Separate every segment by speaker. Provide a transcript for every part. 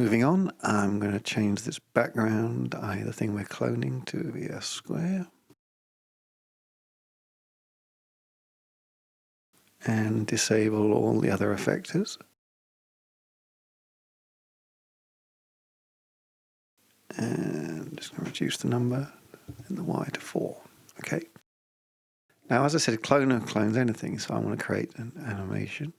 Speaker 1: Moving on, I'm going to change this background, the thing we're cloning, to be a square. And disable all the other effectors. And I'm just going to reduce the number in the Y to 4. Okay. Now, as I said, cloner clones anything, so I want to create an animation.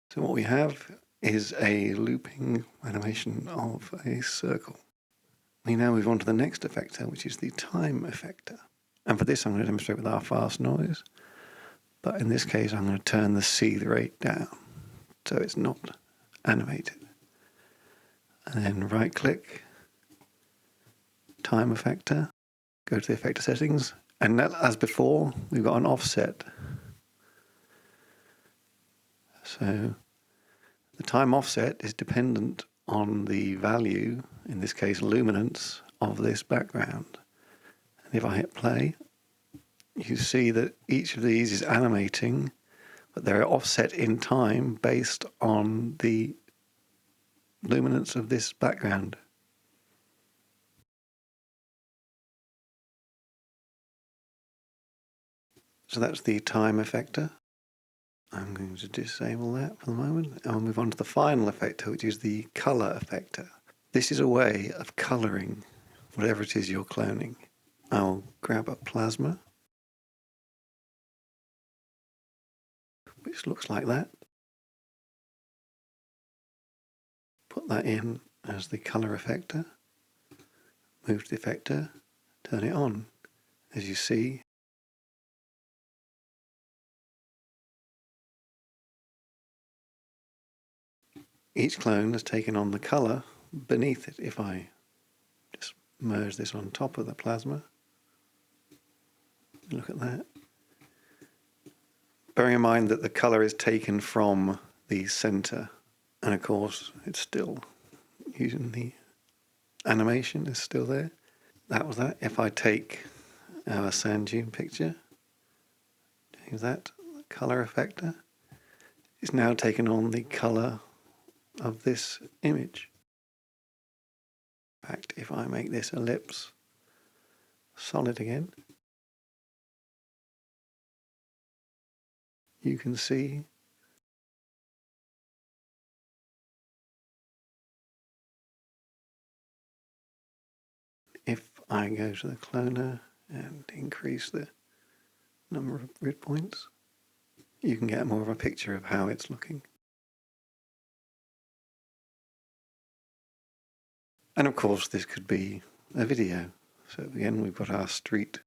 Speaker 1: So what we have is a looping animation of a circle. We now move on to the next effector, which is the time effector. And for this, I'm going to demonstrate with our fast noise. But in this case, I'm going to turn the seed rate down, so it's not animated. And then right-click, time effector, go to the effector settings, and as before, we've got an offset. So the time offset is dependent on the value, in this case luminance, of this background. And if I hit play, you see that each of these is animating, but they're offset in time based on the luminance of this background. So that's the time effector. I'm going to disable that for the moment. I'll move on to the final effector, which is the color effector. This is a way of coloring whatever it is you're cloning. I'll grab a plasma, which looks like that. Put that in as the color effector. Move to the effector, turn it on. As you see, each clone has taken on the color beneath it. If I just merge this on top of the plasma, look at that. Bearing in mind that the color is taken from the center, and of course it's still using the animation, is still there. That was that. If I take our sand dune picture, change that, the color effector, it's now taken on the color of this image. In fact, if I make this ellipse solid again, you can see if I go to the cloner and increase the number of grid points, you can get more of a picture of how it's looking. And of course, this could be a video. So again, we've got our street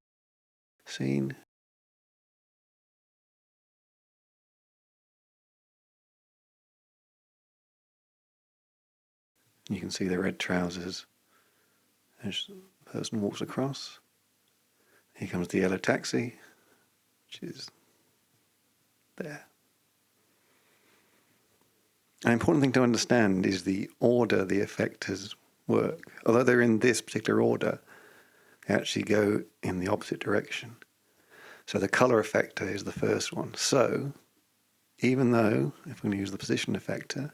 Speaker 1: scene. You can see the red trousers as the person walks across. Here comes the yellow taxi, which is there. An important thing to understand is the order the effectors work. Although they're in this particular order, they actually go in the opposite direction. So the color effector is the first one. So even though, if we're going to use the position effector,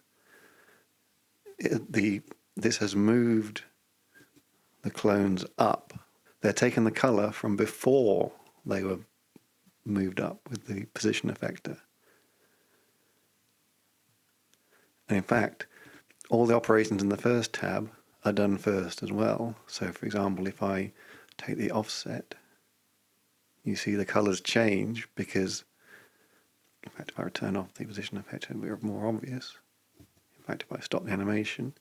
Speaker 1: this has moved the clones up. They're taking the color from before they were moved up with the position effector. And in fact, all the operations in the first tab are done first as well. So for example, if I take the offset, you see the colors change because, in fact, if I turn off the position effector, it will be more obvious. In fact, if I stop the animation,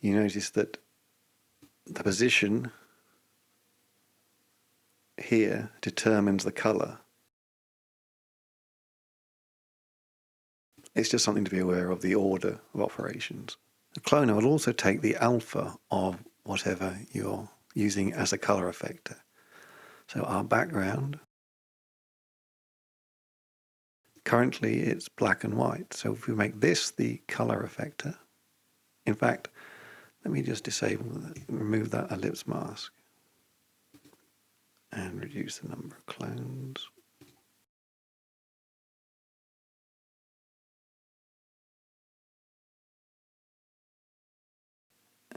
Speaker 1: you notice that the position here determines the color. It's just something to be aware of, the order of operations. The cloner will also take the alpha of whatever you're using as a color effector. So our background, currently it's black and white. So if we make this the color effector, in fact, let me just disable that, remove that ellipse mask. and reduce the number of clones.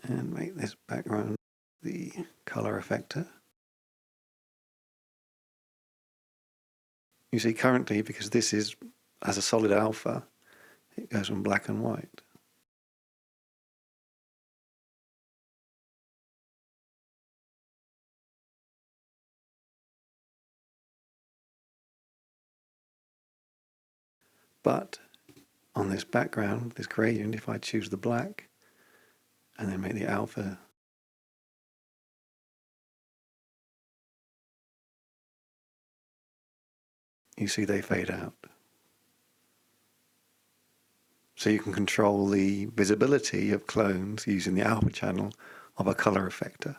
Speaker 1: And make this background the color effector. You see currently, because this is as a solid alpha, it goes from black and white. But on this background, this gradient, if I choose the black and then make the alpha, you see they fade out. So you can control the visibility of clones using the alpha channel of a color effector.